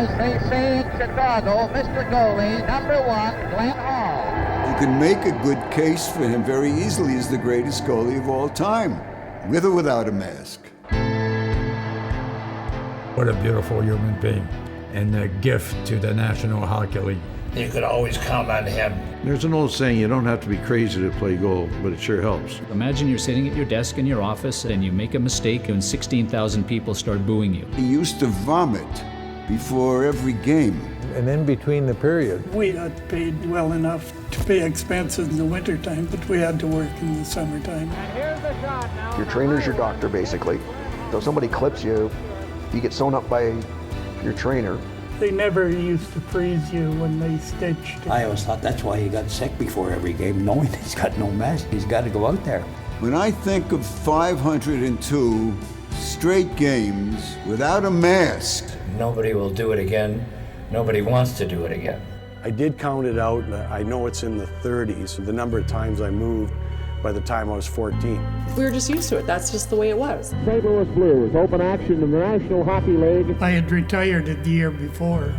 as they say in Chicago, Mr. Goalie, number 1, Glenn Hall. You can make a good case for him very easily as the greatest goalie of all time, with or without a mask. What a beautiful human being, and a gift to the National Hockey League. You could always count on him. There's an old saying, you don't have to be crazy to play goal, but it sure helps. Imagine you're sitting at your desk in your office and you make a mistake and 16,000 people start booing you. He used to vomit before every game. And in between the period. We got paid well enough to pay expenses in the wintertime, but we had to work in the summertime. And here's the shot now. Your trainer's your doctor, basically. So if somebody clips you, you get sewn up by your trainer. They never used to freeze you when they stitched. I always thought that's why he got sick before every game, knowing he's got no mask. He's got to go out there. When I think of 502 straight games without a mask. Nobody will do it again. Nobody wants to do it again. I did count it out. I know it's in the 30s, the number of times I moved by the time I was 14. We were just used to it. That's just the way it was. St. Louis Blues, open action in the National Hockey League. I had retired the year before,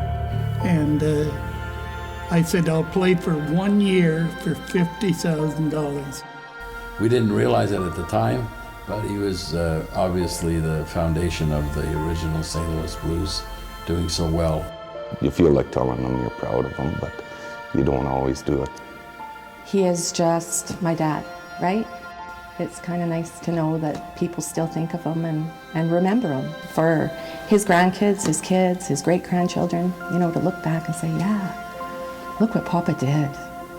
and I said I'll play for 1 year for $50,000. We didn't realize it at the time, but he was obviously the foundation of the original St. Louis Blues, doing so well. You feel like telling them you're proud of them, but you don't always do it. He is just my dad, right? It's kind of nice to know that people still think of him and remember him for his grandkids, his kids, his great-grandchildren, you know, to look back and say, yeah, look what Papa did.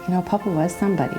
You know, Papa was somebody.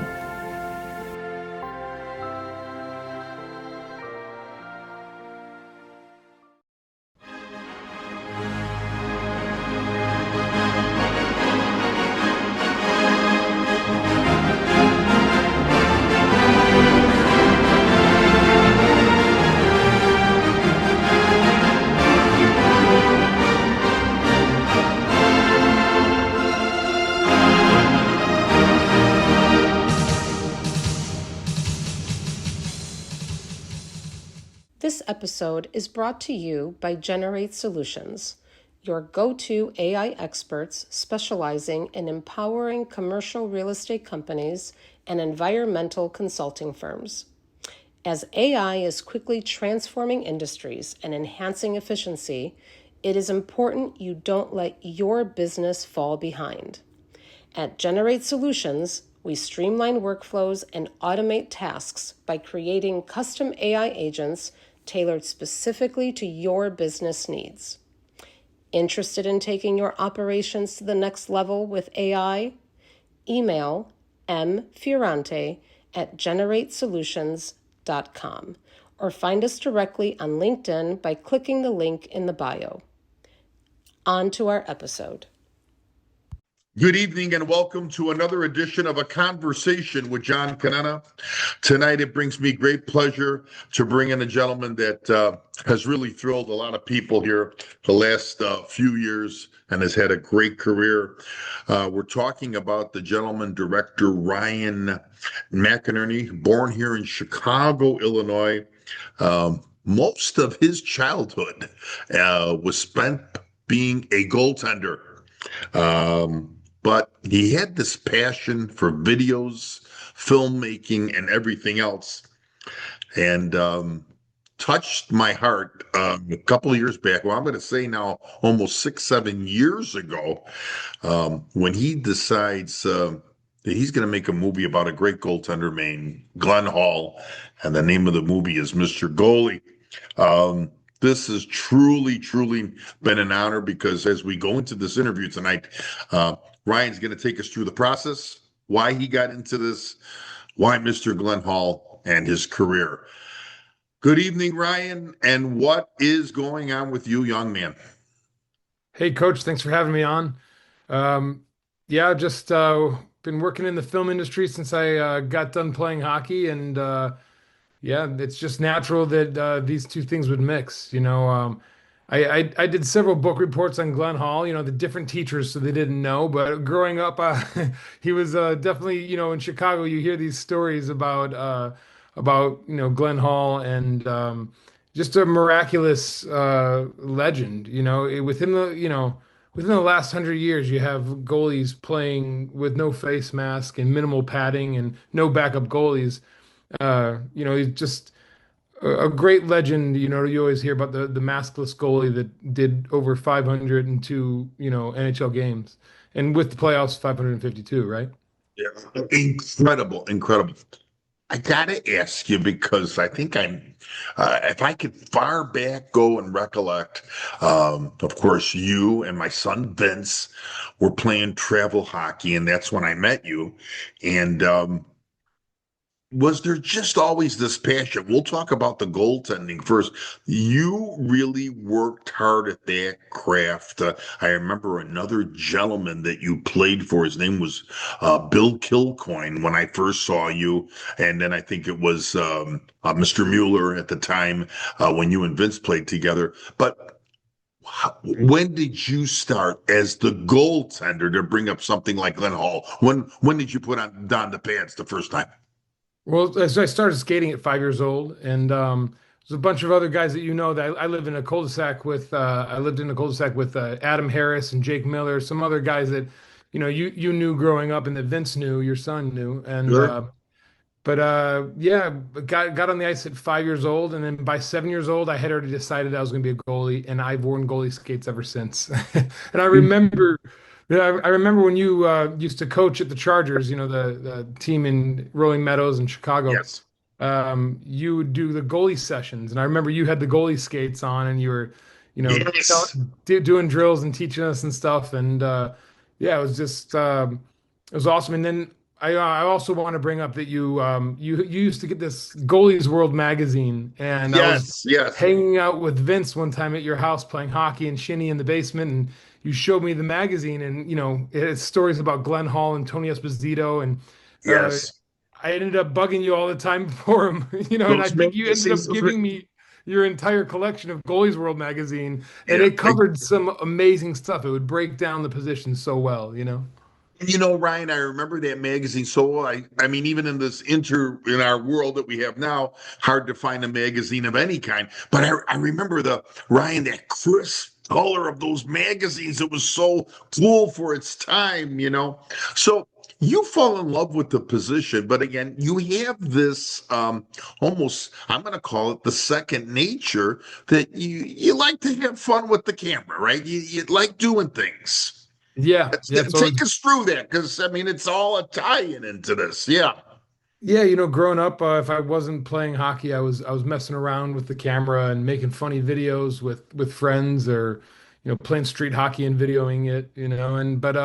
This episode is brought to you by Generate Solutions, your go-to AI experts specializing in empowering commercial real estate companies and environmental consulting firms. As AI is quickly transforming industries and enhancing efficiency, it is important you don't let your business fall behind. At Generate Solutions, we streamline workflows and automate tasks by creating custom AI agents tailored specifically to your business needs. Interested in taking your operations to the next level with AI? Email mfiorante@generatesolutions.com or find us directly on LinkedIn by clicking the link in the bio. On to our episode. Good evening and welcome to another edition of A Conversation with John Conenna. Tonight it brings me great pleasure to bring in a gentleman that has really thrilled a lot of people here the last few years and has had a great career. We're talking about the gentleman director Ryan McInerney, born here in Chicago, Illinois. Most of his childhood was spent being a goaltender. But he had this passion for videos, filmmaking, and everything else. And touched my heart a couple of years back. Well, I'm going to say now almost 6-7 years ago, when he decides that he's going to make a movie about a great goaltender named Glenn Hall. And the name of the movie is Mr. Goalie. This has truly been an honor because as we go into this interview tonight, Ryan's going to take us through the process, why he got into this, why Mr. Glenn Hall, and his career. Good evening, Ryan, and what is going on with you, young man? Hey, Coach, thanks for having me on. Just been working in the film industry since I got done playing hockey, and it's just natural that these two things would mix. I did several book reports on Glenn Hall, the different teachers, so they didn't know. But growing up, he was definitely, in Chicago, you hear these stories about Glenn Hall and just a miraculous legend. Within the within the last 100 years, you have goalies playing with no face mask and minimal padding and no backup goalies. He's just a great legend. You always hear about the maskless goalie that did over 502, NHL games, and with the playoffs, 552, right? Yeah. Incredible, incredible. I gotta ask you because I think if I could far back go and recollect, of course, you and my son Vince were playing travel hockey, and that's when I met you. And was there just always this passion? We'll talk about the goaltending first. You really worked hard at that craft. I remember another gentleman that you played for. His name was Bill Kilcoyne when I first saw you. And then I think it was Mr. Mueller at the time when you and Vince played together. But when did you start as the goaltender to bring up something like Glenn Hall? When did you put on the pads the first time? Well, so I started skating at 5 years old, and there's a bunch of other guys that that I lived in a cul-de-sac with. I lived in a cul-de-sac with Adam Harris and Jake Miller, some other guys that you knew growing up, and that Vince knew, your son knew, and Sure. yeah, got on the ice at 5 years old, and then by 7 years old, I had already decided I was going to be a goalie, and I've worn goalie skates ever since. And I remember. Yeah, I remember when you used to coach at the Chargers, the team in Rolling Meadows in Chicago. Yes. You would do the goalie sessions, and I remember you had the goalie skates on, and you were, Yes. doing drills and teaching us and stuff. And yeah, it was just it was awesome. And then I also want to bring up that you used to get this Goalies World magazine, and I was Yes. hanging out with Vince one time at your house playing hockey and shinny in the basement, and you showed me the magazine, and it had stories about Glenn Hall and Tony Esposito, and uh, Yes. I ended up bugging you all the time for him, and I Those think you ended up magazines giving me your entire collection of Goalies World magazine, and yeah. it covered some amazing stuff. It would break down the positions so well. Ryan, I remember that magazine so well. I mean, even in in our world that we have now, hard to find a magazine of any kind. But I remember that crisp color of those magazines. It was so cool for its time. So you fall in love with the position, but again, you have this almost, I'm going to call it the second nature that you like to have fun with the camera, right? You like doing things. Yeah, Take us through that, because I mean it's all a tie-in into this. Yeah. Yeah, growing up, if I wasn't playing hockey, I was messing around with the camera and making funny videos with friends, or playing street hockey and videoing it. And but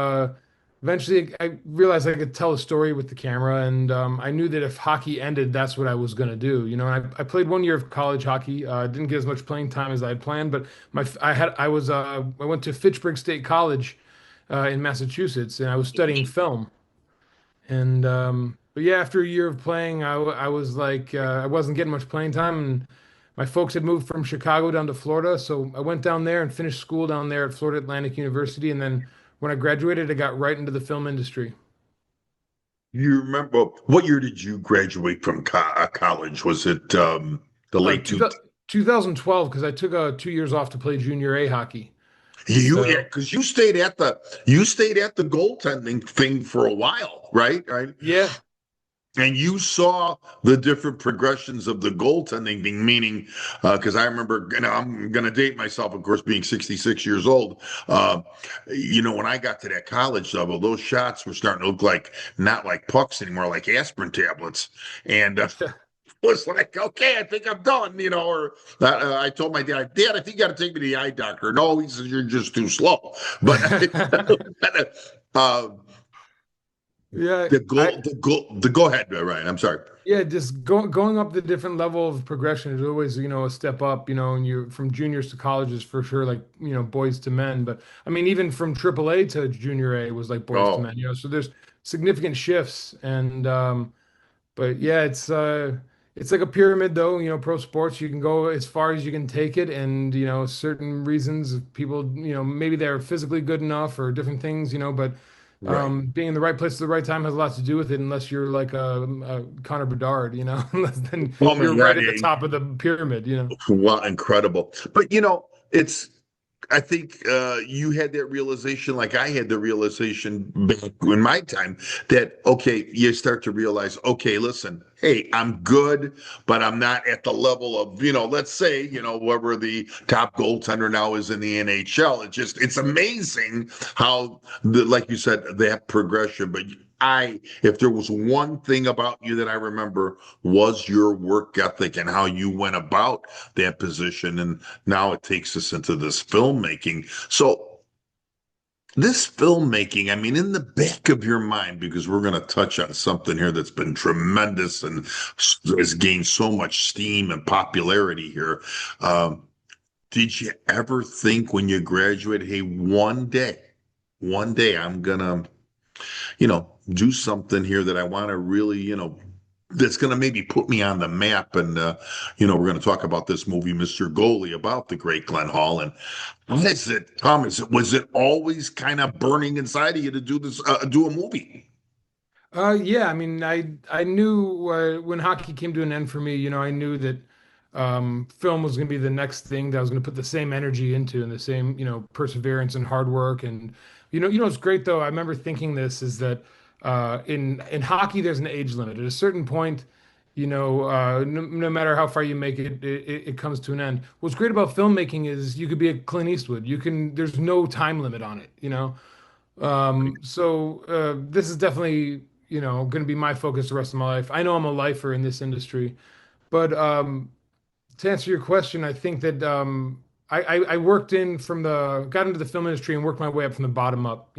eventually I realized I could tell a story with the camera, and I knew that if hockey ended, that's what I was going to do. And I played 1 year of college hockey. Didn't get as much playing time as I had planned, but I went to Fitchburg State College in Massachusetts, and I was studying film. And but yeah, after a year of playing, I was like, I wasn't getting much playing time, and my folks had moved from Chicago down to Florida, so I went down there and finished school down there at Florida Atlantic University, and then when I graduated, I got right into the film industry. You remember what year did you graduate from college? Was it the late two? 2012, because I took 2 years off to play junior A hockey. Because you stayed at the goaltending thing for a while, right? Right. Yeah. And you saw the different progressions of the goaltending thing, meaning, because I remember, I'm going to date myself, of course, being 66 years old. When I got to that college level, those shots were starting to look not like pucks anymore, like aspirin tablets. And was like, okay, I think I'm done, or I told my dad, I think you got to take me to the eye doctor. No, he says, you're just too slow. But yeah, go ahead, Ryan. I'm sorry. Yeah, just going up the different level of progression is always, a step up, and you're from juniors to colleges for sure, like, boys to men. But I mean, even from AAA to junior A was like boys to men, so there's significant shifts. And but yeah, it's like a pyramid though, pro sports, you can go as far as you can take it. And, certain reasons people, maybe they're physically good enough or different things, but being in the right place at the right time has a lot to do with it, unless you're like a Connor Bedard, unless then you're right at the top of the pyramid. Well, incredible. But, it's I think you had that realization, like I had the realization back in my time, that okay, you start to realize, okay, listen, hey, I'm good, but I'm not at the level of, let's say, whoever the top goaltender now is in the NHL. It's amazing how, like you said, that progression. But if there was one thing about you that I remember, was your work ethic and how you went about that position. And now it takes us into this filmmaking. So this filmmaking, I mean, in the back of your mind, because we're going to touch on something here that's been tremendous and has gained so much steam and popularity here. Did you ever think when you graduated, hey, one day I'm going to, do something here that I want to really, that's going to maybe put me on the map. And, we're going to talk about this movie, Mr. Goalie, about the great Glenn Hall. And was it always kind of burning inside of you to do this, do a movie? Yeah, I mean, I knew when hockey came to an end for me, I knew that film was going to be the next thing that I was going to put the same energy into and the same, perseverance and hard work. And, it's great though. I remember thinking this is that in hockey, there's an age limit. At a certain point, no matter how far you make it, it comes to an end. What's great about filmmaking is you could be a Clint Eastwood. There's no time limit on it, So this is definitely, going to be my focus the rest of my life. I know I'm a lifer in this industry, but to answer your question, I think that I got into the film industry and worked my way up from the bottom up.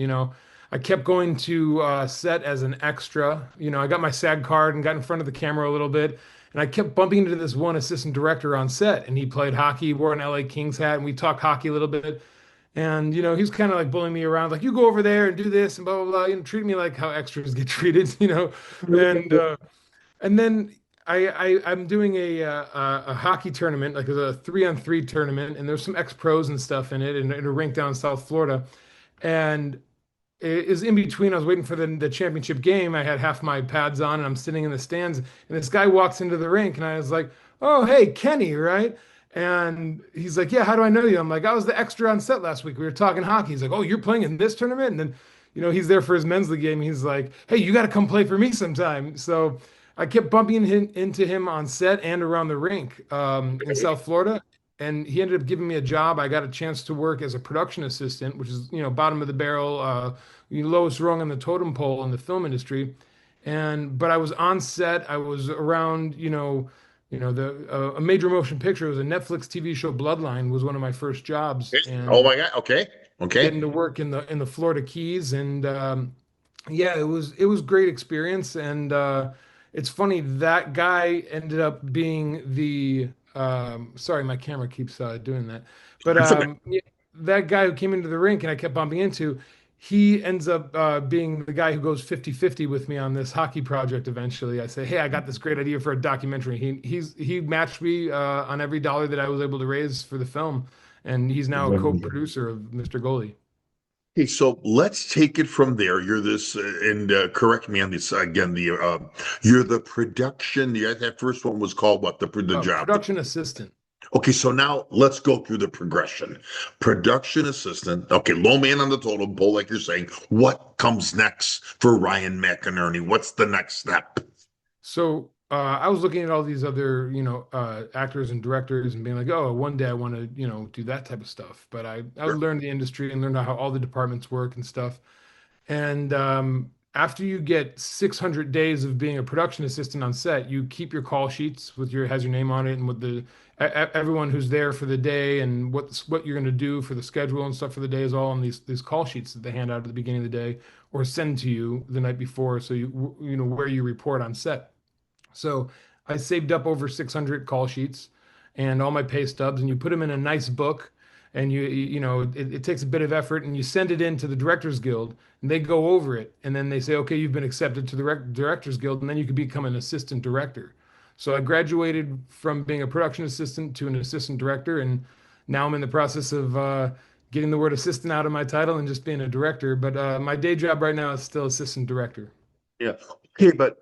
I kept going to set as an extra. I got my SAG card and got in front of the camera a little bit. And I kept bumping into this one assistant director on set, and he played hockey, wore an LA Kings hat, and we talked hockey a little bit. And, he was kind of like bullying me around, like, you go over there and do this and blah, blah, blah, treat me like how extras get treated, And then I'm doing a hockey tournament, like a 3-on-3 tournament, and there's some ex-pros and stuff in it, in a rink down in South Florida. And it is in between. I was waiting for the championship game. I had half my pads on, and I'm sitting in the stands, and this guy walks into the rink, and I was like, "Oh, hey, Kenny, right?" And he's like, "Yeah, how do I know you?" I'm like, "I was the extra on set last week. We were talking hockey." He's like, "Oh, you're playing in this tournament?" And then, he's there for his men's league game. He's like, "Hey, you got to come play for me sometime." So I kept bumping into him on set and around the rink in South Florida. And he ended up giving me a job. I got a chance to work as a production assistant, which is, bottom of the barrel, lowest rung on the totem pole in the film industry. But I was on set. I was around, a major motion picture. It was a Netflix TV show. Bloodline was one of my first jobs. And oh my God! Okay. Getting to work in the Florida Keys, and yeah, it was great experience. And it's funny, that guy ended up being the sorry, my camera keeps doing that. But that guy who came into the rink and I kept bumping into, he ends up being the guy who goes 50-50 with me on this hockey project eventually. I say, "Hey, I got this great idea for a documentary." He matched me on every dollar that I was able to raise for the film, and he's now a co-producer of Mr. Goalie. Okay, so let's take it from there. You're this, and correct me on this again. You're the production. That first one was called what? The job. Production assistant. Okay, so now let's go through the progression. Production assistant. Okay, low man on the totem pole, like you're saying. What comes next for Ryan McInerney? What's the next step? So I was looking at all these other, actors and directors and being like, "Oh, one day I want to, do that type of stuff." But I learned the industry and learned how all the departments work and stuff. And after you get 600 days of being a production assistant on set, you keep your call sheets has your name on it, and with everyone who's there for the day and what you're going to do for the schedule and stuff for the day is all on these call sheets that they hand out at the beginning of the day or send to you the night before, so you know where you report on set. So I saved up over 600 call sheets and all my pay stubs, and you put them in a nice book, and it takes a bit of effort, and you send it in to the Directors Guild, and they go over it, and then they say, "Okay, you've been accepted to the Directors Guild," and then you can become an assistant director. So I graduated from being a production assistant to an assistant director, and now I'm in the process of getting the word assistant out of my title and just being a director. But my day job right now is still assistant director. Yeah. Okay, but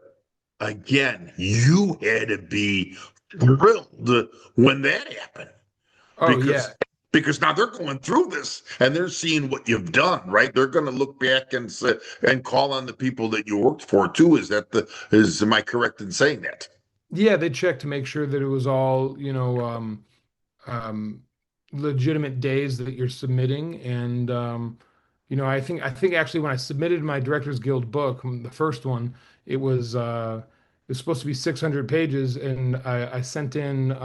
again, you had to be thrilled when that happened. Oh, yeah. because now they're going through this and they're seeing what you've done, right? They're going to look back and say, and call on the people that you worked for too. Am I correct in saying that? Yeah, they checked to make sure that it was all, legitimate days that you're submitting. And, I think actually when I submitted my Directors Guild book, the first one, it was supposed to be 600 pages, and I sent in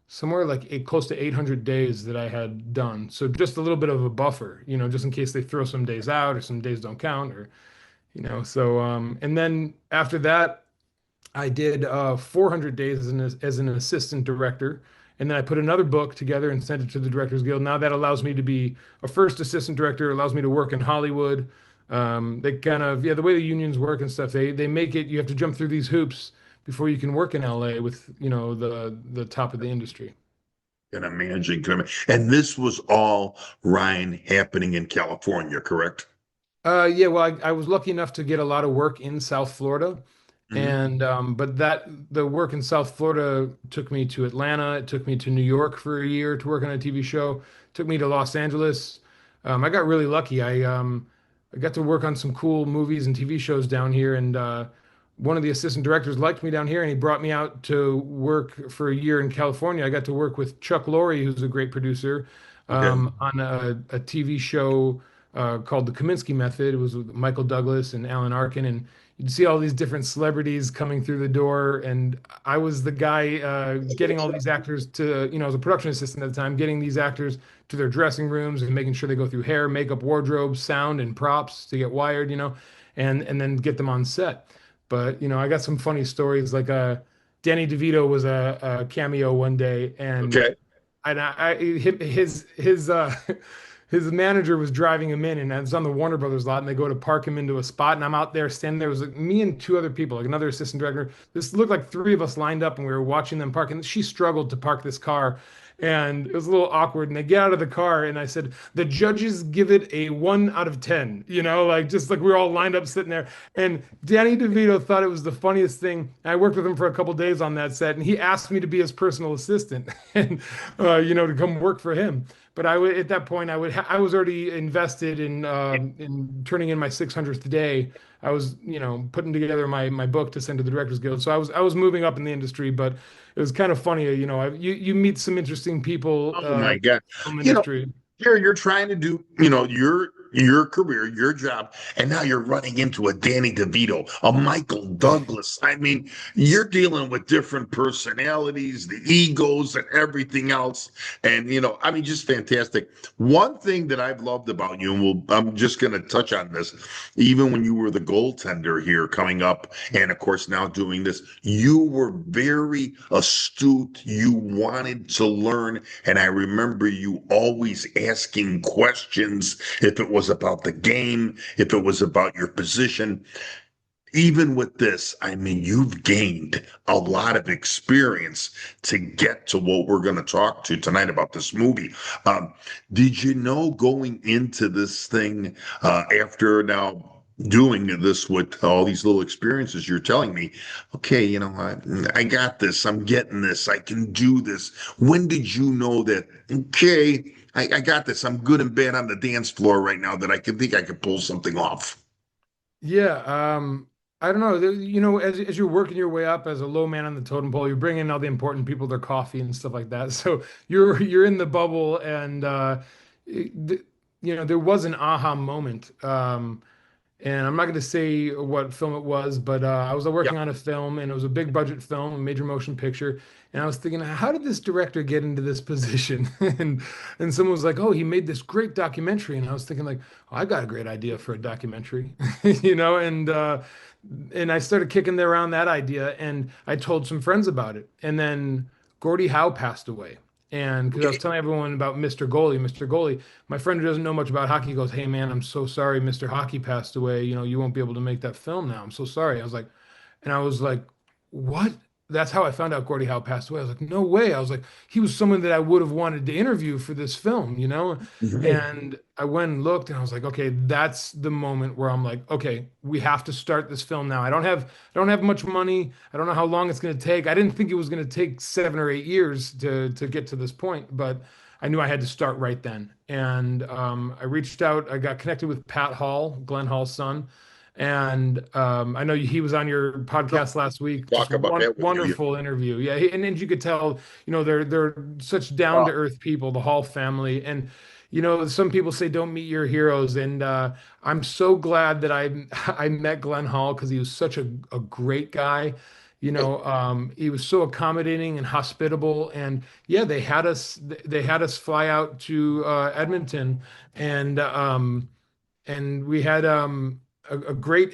somewhere like close to 800 days that I had done. So just a little bit of a buffer, just in case they throw some days out or some days don't count, or and then after that, I did 400 days as an assistant director, and then I put another book together and sent it to the Directors Guild. Now that allows me to be a first assistant director, allows me to work in Hollywood. They kind of, the way the unions work and stuff, they make it, you have to jump through these hoops before you can work in LA with, the top of the industry. Can imagine. And this was all, Ryan, happening in California, correct? Yeah, well, I was lucky enough to get a lot of work in South Florida. And but the work in South Florida took me to Atlanta. It took me to New York for a year to work on a TV show. It took me to Los Angeles. I got really lucky. I got to work on some cool movies and TV shows down here, and one of the assistant directors liked me down here, and he brought me out to work for a year in California. I got to work with Chuck Lorre, who's a great producer, on a TV show called The Kaminsky Method. It was with Michael Douglas and Alan Arkin, and you'd see all these different celebrities coming through the door, and I was the guy getting all these actors to, as a production assistant at the time, getting these actors to their dressing rooms and making sure they go through hair, makeup, wardrobe, sound, and props to get wired, and then get them on set. But, I got some funny stories, like Danny DeVito was a cameo one day, and his manager was driving him in, and it's on the Warner Brothers lot, and they go to park him into a spot, and I'm out there standing there. It was like me and two other people, like another assistant director. This looked like three of us lined up, and we were watching them park, and she struggled to park this car, and it was a little awkward. And they get out of the car, and I said, the judges give it a 1 out of 10, just like we were all lined up sitting there. And Danny DeVito thought it was the funniest thing. I worked with him for a couple days on that set, and he asked me to be his personal assistant and, to come work for him. But at that point, I was already invested in turning in my 600th day. I was, putting together my book to send to the Directors Guild. So I was moving up in the industry, but it was kind of funny. You meet some interesting people. Oh my God! In the industry. Here you're trying to do, your career, your job, and now you're running into a Danny DeVito, a Michael Douglas. I mean, you're dealing with different personalities, the egos, and everything else. And just fantastic. One thing that I've loved about you, and I'm just going to touch on this, even when you were the goaltender here coming up, and of course now doing this, you were very astute. You wanted to learn, and I remember you always asking questions, if it was about the game, if it was about your position. Even with this, you've gained a lot of experience to get to what we're going to talk to tonight about this movie. Did you know going into this thing, after now doing this with all these little experiences you're telling me, okay, I got this, I'm getting this, I can do this. When did you know that, okay, I got this, I'm good and bad on the dance floor right now, that I think I could pull something off? Yeah, I don't know. As you're working your way up as a low man on the totem pole, you're bringing all the important people their coffee and stuff like that. So you're in the bubble, and there was an aha moment. And I'm not going to say what film it was, but I was working on a film, and it was a big budget film, a major motion picture. And I was thinking, how did this director get into this position? and someone was like, oh, he made this great documentary. And I was thinking, like, oh, I got a great idea for a documentary, and I started kicking around that idea, and I told some friends about it. And then Gordie Howe passed away. And because I was telling everyone about Mr. Goalie, my friend who doesn't know much about hockey goes, hey man, I'm so sorry, Mr. Hockey passed away. You won't be able to make that film now. I'm so sorry. I was like, what? That's how I found out Gordie Howe passed away. I was like, no way. I was like, he was someone that I would have wanted to interview for this film, Mm-hmm. And I went and looked, and I was like, okay, that's the moment where I'm like, okay, we have to start this film now. I don't have much money. I don't know how long it's going to take. I didn't think it was going to take 7 or 8 years to get to this point, but I knew I had to start right then. And I reached out. I got connected with Pat Hall, Glenn Hall's son, and I know he was on your podcast last week. Talk about that with you. Wonderful interview. Yeah, and you could tell, they're such down to earth people, the Hall family, and some people say don't meet your heroes, and I'm so glad that I met Glenn Hall because he was such a great guy. He was so accommodating and hospitable, and yeah, they had us fly out to Edmonton, and we had a great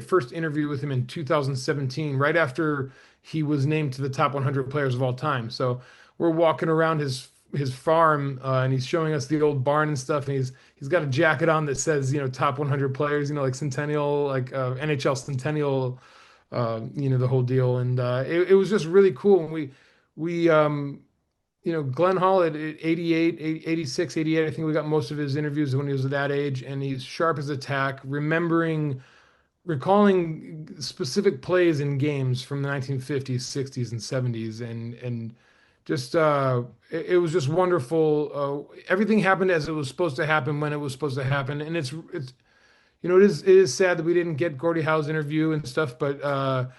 first interview with him in 2017, right after he was named to the top 100 players of all time. So we're walking around his farm, and he's showing us the old barn and stuff, and he's got a jacket on that says top 100 players, like Centennial, like NHL Centennial, the whole deal. And it was just really cool. And we Glenn Hall at 88, 86, 88, I think we got most of his interviews when he was at that age, and he's sharp as a tack, recalling specific plays in games from the 1950s, 60s, and 70s, and just it was just wonderful. Everything happened as it was supposed to happen when it was supposed to happen, and it is sad that we didn't get Gordie Howe's interview and stuff, but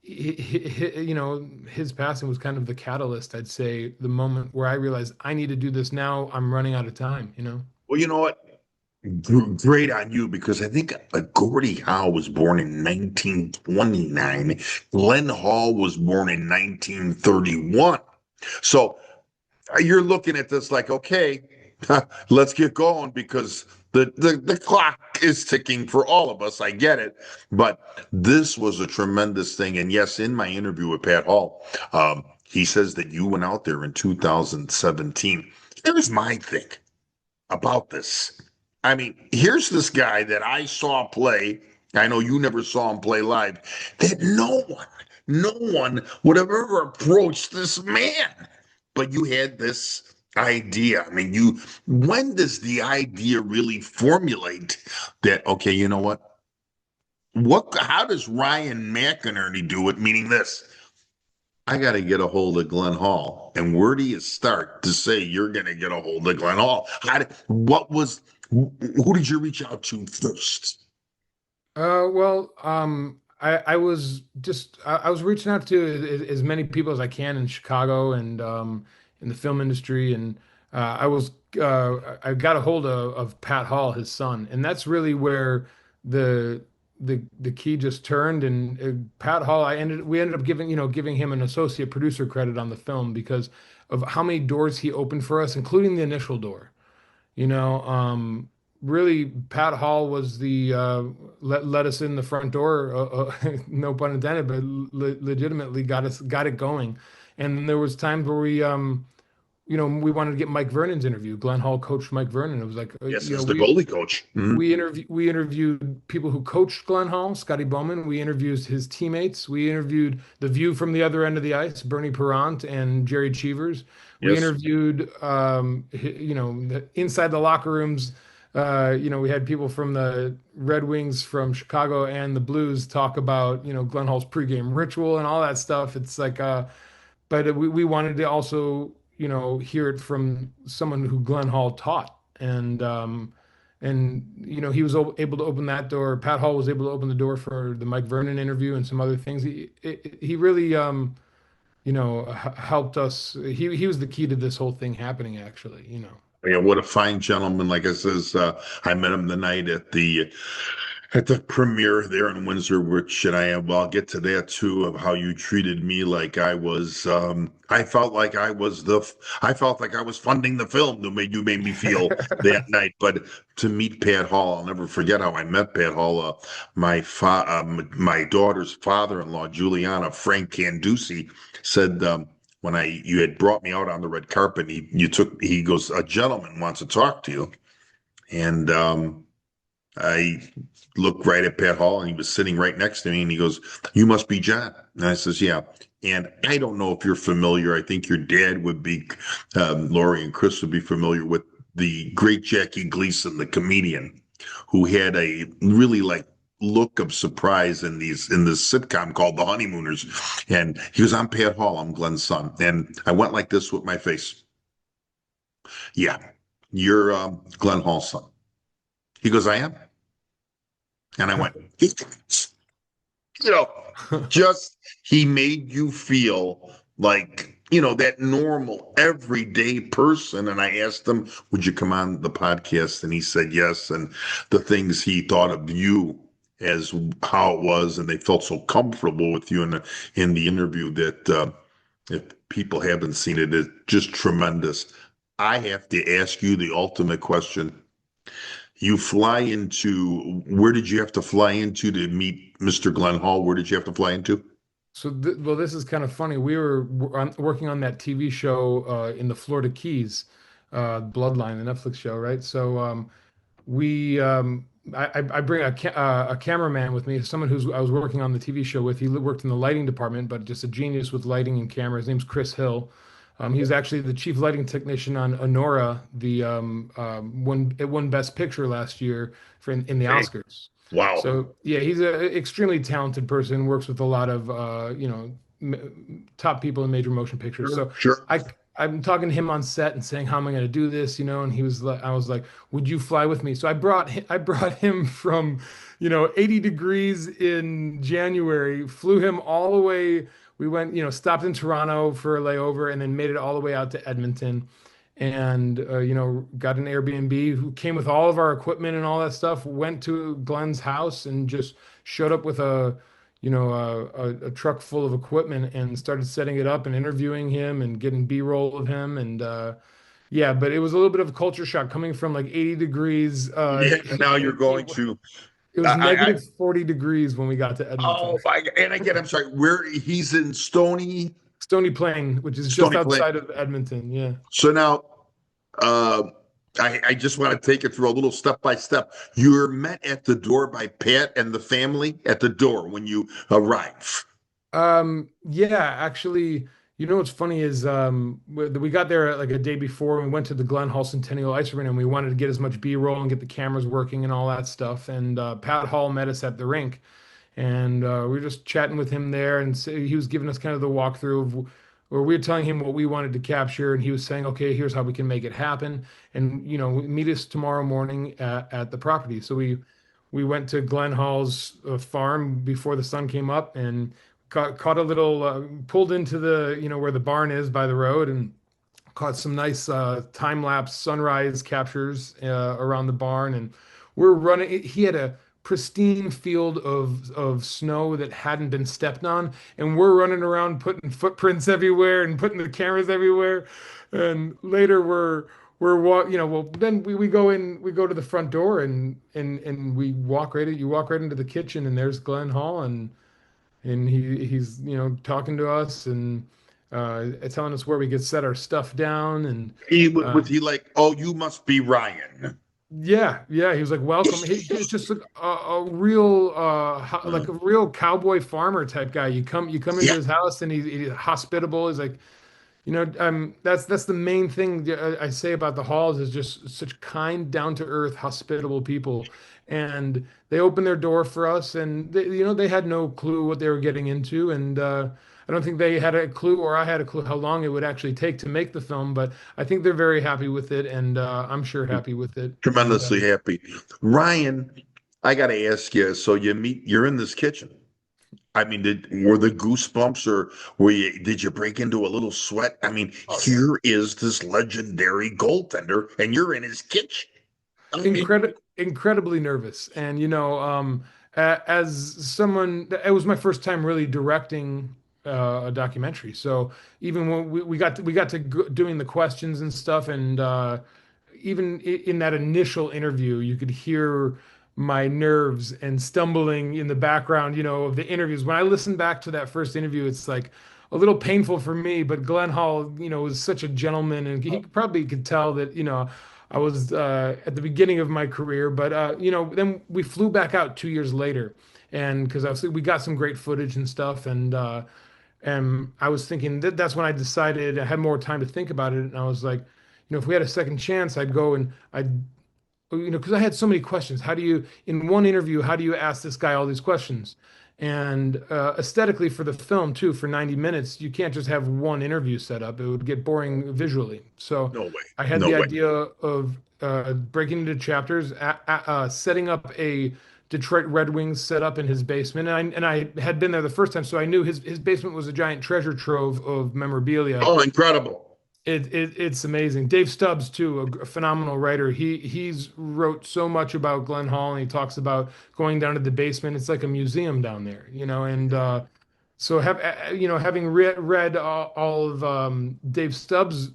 his passing was kind of the catalyst, I'd say, the moment where I realized I need to do this now. I'm running out of time. Well, you know what? Great on you, because I think Gordie Howe was born in 1929. Glenn Hall was born in 1931. So you're looking at this like, okay, let's get going, because the clock is ticking for all of us. I get it. But this was a tremendous thing. And yes, in my interview with Pat Hall, he says that you went out there in 2017. Here's my thing about this. I mean, here's this guy that I saw play. I know you never saw him play live, that no one would have ever approached this man. But you had this idea. I mean, when does the idea really formulate that, okay, you know what? How does Ryan McInerney do it? Meaning this, I got to get a hold of Glenn Hall. And where do you start to say you're going to get a hold of Glenn Hall? Who did you reach out to first? I was reaching out to as many people as I can in Chicago and in the film industry, and I got a hold of Pat Hall, his son, and that's really where the key just turned. And Pat Hall, we ended up giving him an associate producer credit on the film because of how many doors he opened for us, including the initial door. Really, Pat Hall was the let us in the front door, no pun intended, but legitimately got it going. And there was times where we wanted to get Mike Vernon's interview. Glenn Hall coached Mike Vernon. It was like, yes, it's the goalie coach. Mm-hmm. We interviewed people who coached Glenn Hall, Scotty Bowman. We interviewed his teammates. We interviewed the view from the other end of the ice, Bernie Perrant and Jerry Cheevers. We interviewed, inside the locker rooms. We had people from the Red Wings, from Chicago, and the Blues talk about, Glenn Hall's pregame ritual and all that stuff. It's like, but we wanted to also, hear it from someone who Glenn Hall taught. And he was able to open that door. Pat Hall was able to open the door for the Mike Vernon interview and some other things. He really, helped us. He was the key to this whole thing happening, actually, Yeah, what a fine gentleman. Like I says, I met him the night at the premiere there in Windsor, which, and I'll get to that too, of how you treated me like I was, I felt like I was funding the film the way you made me feel that night. But to meet Pat Hall, I'll never forget how I met Pat Hall. My daughter's father-in-law, Juliana, Frank Canducci, said, when you had brought me out on the red carpet, he goes, a gentleman wants to talk to you. And I looked right at Pat Hall, and he was sitting right next to me, and he goes, "You must be John." And I says, "Yeah." And I don't know if you're familiar. I think your dad would be, Lori and Chris would be familiar with the great Jackie Gleason, the comedian, who had a really look of surprise in this sitcom called The Honeymooners. And he was on Pat Hall, I'm Glenn's son. And I went like this with my face. Yeah, you're Glenn Hall's son. He goes, I am. And I went, you know, just he made you feel like, that normal everyday person. And I asked him, would you come on the podcast? And he said yes. And the things he thought of you as how it was, and they felt so comfortable with you in the interview that if people haven't seen it, it's just tremendous. I have to ask you the ultimate question. Where did you have to fly into to meet Mr. Glenn Hall? Where did you have to fly into? So, well, this is kind of funny. We were working on that TV show in the Florida Keys, Bloodline, the Netflix show, right? So, I bring a cameraman with me, someone I was working on the TV show with. He worked in the lighting department, but just a genius with lighting and camera. His name's Chris Hill. He's actually the chief lighting technician on Honora, it won Best Picture last year in the Oscars. Wow. So yeah, he's an extremely talented person. Works with a lot of top people in major motion pictures. So sure. I'm talking to him on set and saying, how am I going to do this? And I was like, would you fly with me? So I brought him from 80 degrees in January, flew him all the way. We went, stopped in Toronto for a layover, and then made it all the way out to Edmonton, and got an Airbnb. Who came with all of our equipment and all that stuff. Went to Glenn's house and just showed up with a truck full of equipment and started setting it up and interviewing him and getting B-roll of him. And yeah, but it was a little bit of a culture shock coming from like 80 degrees. Now you're going to. It was negative 40 degrees when we got to Edmonton. Oh, and again, I'm sorry, where he's in Stony Plain, which is just outside of Edmonton. Yeah. So now, I just want to take it through a little step by step. You were met at the door by Pat and the family at the door when you arrive. Yeah, actually, what's funny is we got there like a day before. We went to the Glenn Hall Centennial Ice Arena, and we wanted to get as much B-roll and get the cameras working and all that stuff. And Pat Hall met us at the rink, and we were just chatting with him there. And so he was giving us kind of the walkthrough where we were telling him what we wanted to capture, and he was saying, "Okay, here's how we can make it happen." And meet us tomorrow morning at the property. So we went to Glenn Hall's farm before the sun came up, and caught a little, pulled into the, where the barn is by the road, and caught some nice time-lapse sunrise captures around the barn. And we're running, he had a pristine field of snow that hadn't been stepped on. And we're running around putting footprints everywhere and putting the cameras everywhere. And later then we go to the front door and we walk you walk right into the kitchen, and there's Glenn Hall, and he's talking to us and telling us where we could set our stuff down. And was he like, "Oh, you must be Ryan"? Yeah, he was like, "Welcome." He's just a real like a real cowboy farmer type guy. You come into his house, and he's hospitable. He's like, that's the main thing I say about the Halls, is just such kind, down to earth, hospitable people. And they opened their door for us, and they had no clue what they were getting into. And I don't think they had a clue, or I had a clue, how long it would actually take to make the film. But I think they're very happy with it, and I'm sure happy with it. Tremendously happy. Ryan, I got to ask you. So you're in this kitchen. I mean, were the goosebumps, or did you break into a little sweat? I mean, here is this legendary goaltender, and you're in his kitchen. Incredibly nervous. And as someone, it was my first time really directing a documentary. So even when we got to doing the questions and stuff, and even in that initial interview, you could hear my nerves and stumbling in the background, of the interviews. When I listen back to that first interview, it's like a little painful for me. But Glenn Hall, was such a gentleman, and he probably could tell that, I was at the beginning of my career. But then we flew back out 2 years later, and because we got some great footage and stuff, and I was thinking that's when I decided I had more time to think about it, and I was like, if we had a second chance, I'd go and because I had so many questions. In one interview, how do you ask this guy all these questions? And aesthetically for the film too, for 90 minutes, you can't just have one interview set up. It would get boring visually. So No way. I had No the way. idea of breaking into chapters, setting up a Detroit Red Wings setup in his basement. And I had been there the first time, so I knew his basement was a giant treasure trove of memorabilia. Oh, incredible. It's amazing. Dave Stubbs too, a phenomenal writer. He's wrote so much about Glen Hall, and he talks about going down to the basement. It's like a museum down there, and so having read all of Dave Stubbs,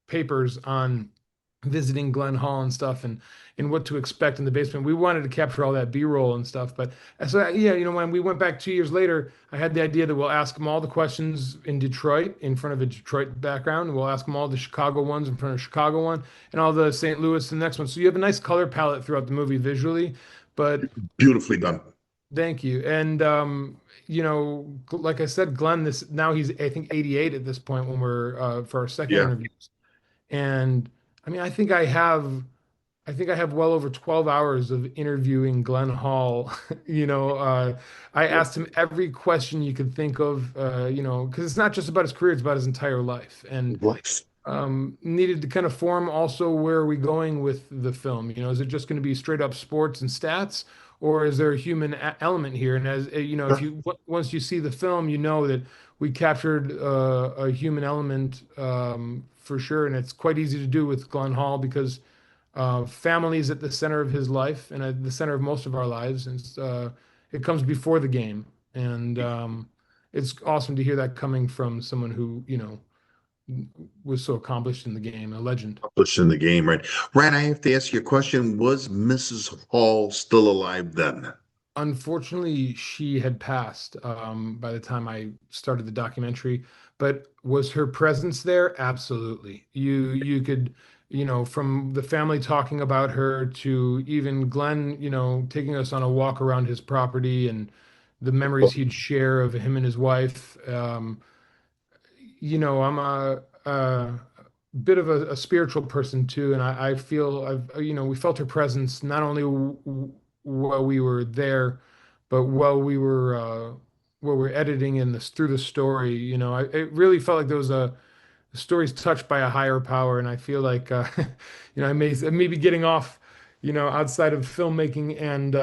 papers on visiting Glen Hall and stuff, and what to expect in the basement. We wanted to capture all that B-roll and stuff. But so yeah, when we went back 2 years later, I had the idea that we'll ask them all the questions in Detroit in front of a Detroit background, and we'll ask them all the Chicago ones in front of a Chicago one, and all the St. Louis in the next one. So you have a nice color palette throughout the movie visually, but beautifully done. Thank you. And like I said, Glenn, now he's I think 88 at this point when we're for our second interviews. And I mean, I think I have well over 12 hours of interviewing Glen Hall. I asked him every question you could think of, because it's not just about his career, it's about his entire life. And needed to kind of form also where are we going with the film? Is it just going to be straight up sports and stats, or is there a human element here? And as once you see the film, that we captured a human element for sure. And it's quite easy to do with Glen Hall because family is at the center of his life and at the center of most of our lives. And it comes before the game. And it's awesome to hear that coming from someone who, was so accomplished in the game, a legend. Accomplished in the game, right? Ryan, I have to ask you a question. Was Mrs. Hall still alive then? Unfortunately, she had passed by the time I started the documentary, but was her presence there? Absolutely. You could, from the family talking about her to even Glenn, taking us on a walk around his property and the memories he'd share of him and his wife. I'm a bit of a spiritual person too, and I feel we felt her presence not only while we were there, but while we were editing through the story. It really felt like there was the story's touched by a higher power, and I feel like I may be getting off outside of filmmaking and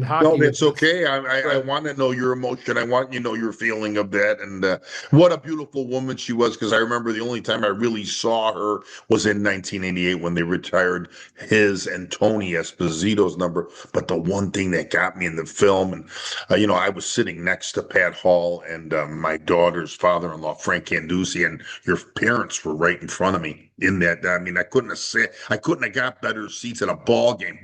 hockey. No, that's okay. I want to know your emotion. I want your feeling of that, and what a beautiful woman she was. Because I remember the only time I really saw her was in 1988 when they retired his and Tony Esposito's number. But the one thing that got me in the film, and I was sitting next to Pat Hall and my daughter's father-in-law Frank Canducci, and your parents were right in front of me. In that, I mean, I couldn't have got better seats at a ball game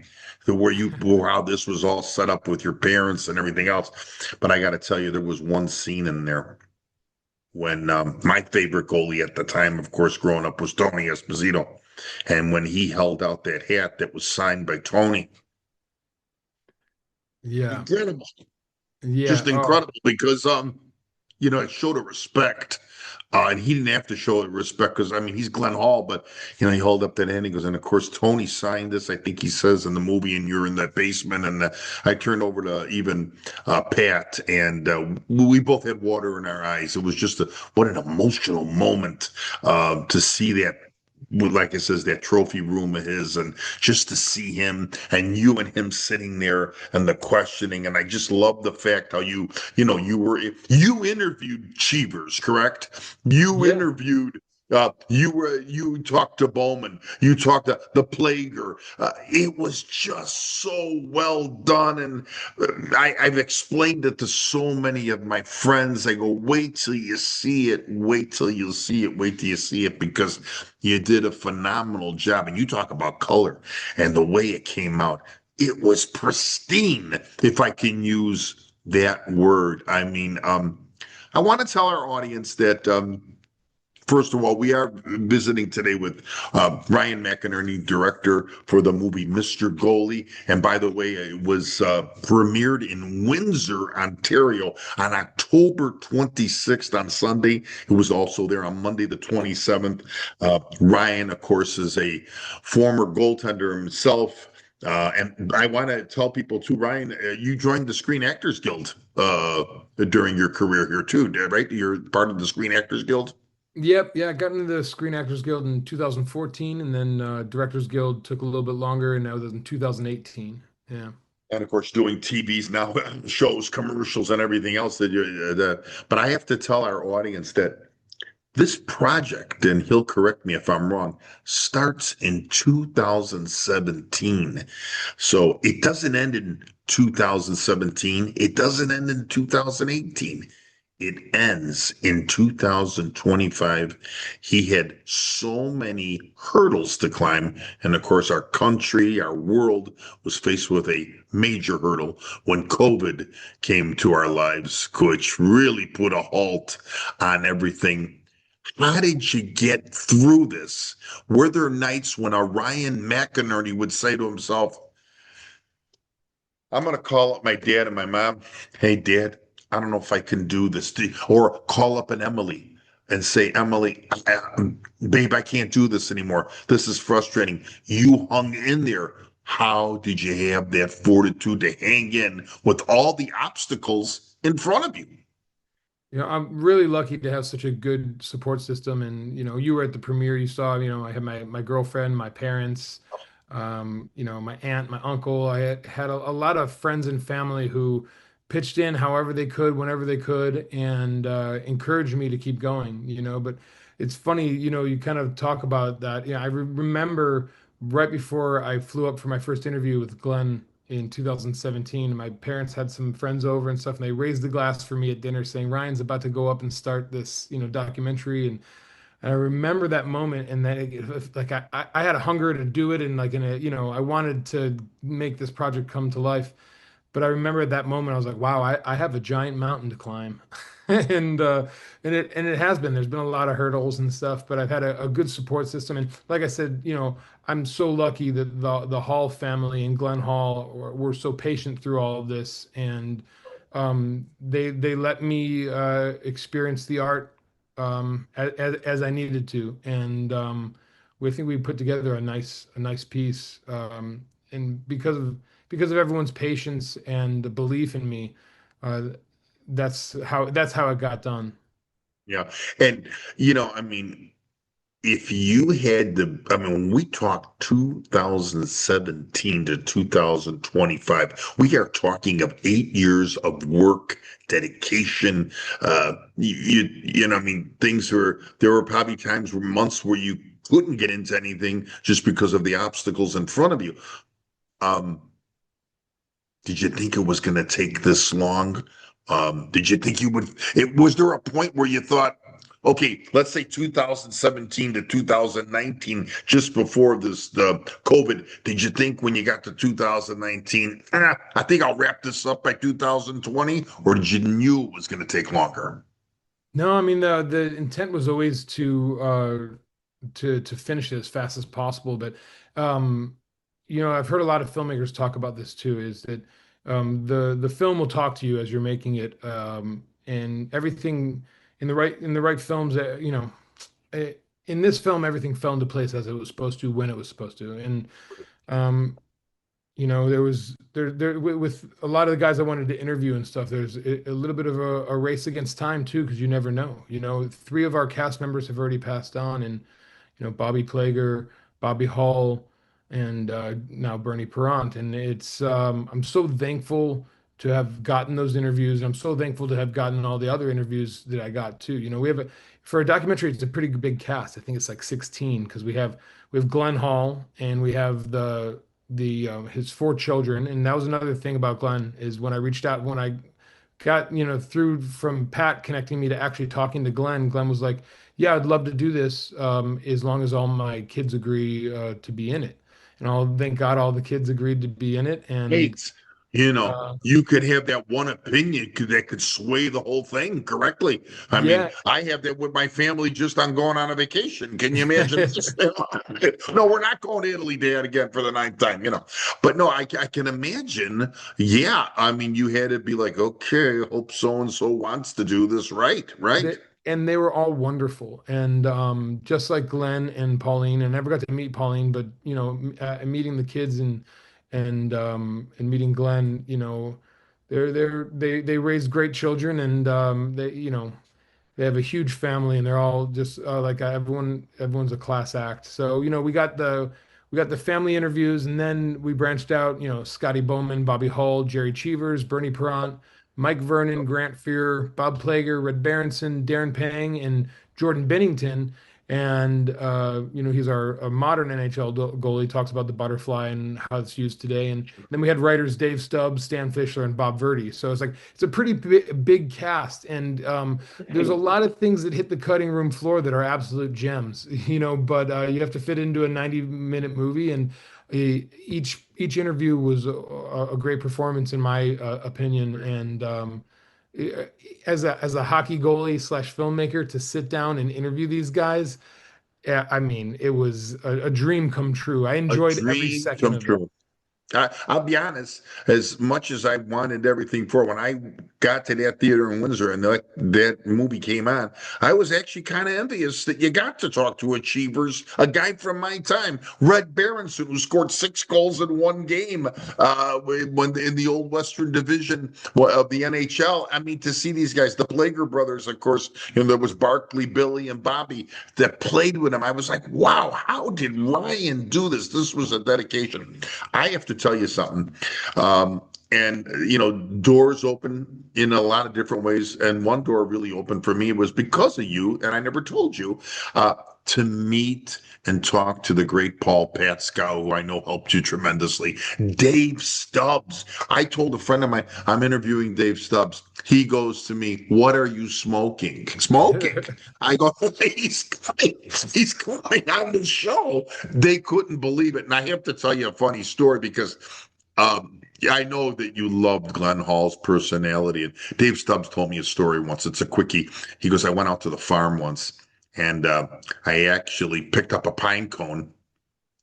how this was all set up with your parents and everything else. But I got to tell you, there was one scene in there when my favorite goalie at the time, of course, growing up, was Tony Esposito, and when he held out that hat that was signed by Tony. Yeah, incredible. Yeah, just incredible because it showed a respect. And he didn't have to show it respect because, he's Glen Hall, but, he held up that hand. He goes, and of course, Tony signed this, I think he says in the movie, and you're in that basement. And I turned over to even Pat, and we both had water in our eyes. It was just what an emotional moment to see that. Like it says, that trophy room of his, and just to see him and you and him sitting there and the questioning. And I just love the fact how you interviewed Cheevers, correct? You interviewed, you talked to Bowman, you talked to the Plager. It was just so well done. And I've explained it to so many of my friends. I go, wait till you see it, wait till you see it, wait till you see it, because you did a phenomenal job. And you talk about color and the way it came out. It was pristine, if I can use that word. I want to tell our audience that, first of all, we are visiting today with Ryan McInerney, director for the movie Mr. Goalie. And by the way, it was premiered in Windsor, Ontario on October 26th on Sunday. It was also there on Monday, the 27th. Ryan, of course, is a former goaltender himself. And I want to tell people too, Ryan, you joined the Screen Actors Guild during your career here too, right? You're part of the Screen Actors Guild. Yep, yeah, I got into the Screen Actors Guild in 2014, and then Directors Guild took a little bit longer, and that was in 2018. Yeah. And of course, doing TVs now, shows, commercials, and everything else that but I have to tell our audience that this project, and he'll correct me if I'm wrong, starts in 2017. So it doesn't end in 2017. It doesn't end in 2018. It ends in 2025. He had so many hurdles to climb. And of course, our country, our world was faced with a major hurdle when COVID came to our lives, which really put a halt on everything. How did you get through this? Were there nights when a Ryan McInerney would say to himself, I'm going to call up my dad and my mom. Hey, Dad, I don't know if I can do this. Or call up an Emily and say, Emily, babe, I can't do this anymore. This is frustrating. You hung in there. How did you have that fortitude to hang in with all the obstacles in front of you? You know, I'm really lucky to have such a good support system. And, you know, you were at the premiere, you saw, you know, I had my girlfriend, my parents, you know, my aunt, my uncle. I had a lot of friends and family who pitched in however they could, whenever they could, and encouraged me to keep going, you know. But it's funny, you know, you kind of talk about that. Yeah, I remember right before I flew up for my first interview with Glenn in 2017, my parents had some friends over and stuff, and they raised the glass for me at dinner saying, Ryan's about to go up and start this, you know, documentary. And I remember that moment, and that like I had a hunger to do it, and like you know, I wanted to make this project come to life. But I remember at that moment, I was like, wow, I have a giant mountain to climb. and it has been. There's been a lot of hurdles and stuff, but I've had a good support system. And like I said, you know, I'm so lucky that the Hall family and Glenn Hall were so patient through all of this, and they let me experience the art as I needed to. And I think we put together a nice piece. And because of everyone's patience and the belief in me, that's how it got done. Yeah. And, you know, I mean, if you had when we talk 2017 to 2025, we are talking of 8 years of work, dedication. You know, I mean, there were probably times where months where you couldn't get into anything just because of the obstacles in front of you. Did you think it was going to take this long? Did you think was there a point where you thought, okay, let's say 2017 to 2019, just before the COVID, did you think when you got to 2019, I think I'll wrap this up by 2020, or did you knew it was going to take longer? No, I mean, the intent was always to finish it as fast as possible. But you know, I've heard a lot of filmmakers talk about this too, is that the film will talk to you as you're making it, and everything in the right films, you know, in this film, everything fell into place as it was supposed to, when it was supposed to. And you know, there with a lot of the guys I wanted to interview and stuff, there's a little bit of a race against time too, because you never know. You know, 3 of our cast members have already passed on, and you know, Bobby Plager, Bobby Hall, and now Bernie Perrant. And it's I'm so thankful to have gotten those interviews. I'm so thankful to have gotten all the other interviews that I got too. You know, for a documentary, it's a pretty big cast. I think it's like 16, because we have Glenn Hall, and we have his 4 children. And that was another thing about Glenn, is when I reached out, when I got, you know, through from Pat connecting me to actually talking to Glenn was like, yeah, I'd love to do this, as long as all my kids agree to be in it. And thank God all the kids agreed to be in it. And you know, you could have that one opinion that could sway the whole thing correctly. I mean, I have that with my family just on going on a vacation. Can you imagine? No, we're not going to Italy, Dad, again for the 9th time, you know. But no, I can imagine. Yeah, I mean, you had to be like, okay, I hope so-and-so wants to do this right? And they were all wonderful. And just like Glenn and Pauline, and I never got to meet Pauline, but, you know, meeting the kids and and meeting Glenn, they raised great children, and they have a huge family, and they're all just like everyone's a class act. So we got the family interviews, and then we branched out. Scotty Bowman, Bobby Hull, Jerry Cheevers, Bernie Perrant, Mike Vernon, Grant Fuhr, Bob Plager, Red Berenson, Darren Pang, and Jordan Bennington. And he's our a modern NHL goalie. Talks about the butterfly and how it's used today. And then we had writers Dave Stubbs, Stan Fischler, and Bob Verdi. So it's a pretty big cast, and there's a lot of things that hit the cutting room floor that are absolute gems. But you have to fit into a 90-minute movie, and each interview was a great performance in my opinion. And as a hockey goalie / filmmaker, to sit down and interview these guys, I mean, it was a dream come true. I enjoyed every second of it. I'll be honest, as much as I wanted everything for when I got to that theater in Windsor and that movie came on, I was actually kind of envious that you got to talk to Achievers, a guy from my time, Red Berenson, who scored 6 goals in one game when in the old Western Division of the NHL. I mean, to see these guys, the Plager brothers, of course, there was Barkley, Billy, and Bobby that played with him. I was like, wow, how did Ryan do this? This was a dedication. I have to tell you something. And doors open in a lot of different ways. And one door really opened for me was because of you, and I never told you, to meet and talk to the great Paul Patskow, who I know helped you tremendously. Dave Stubbs. I told a friend of mine, I'm interviewing Dave Stubbs. He goes to me, what are you smoking? Smoking? I go, he's coming on the show. They couldn't believe it. And I have to tell you a funny story because I know that you loved Glenn Hall's personality. And Dave Stubbs told me a story once. It's a quickie. He goes, I went out to the farm once, and I actually picked up a pine cone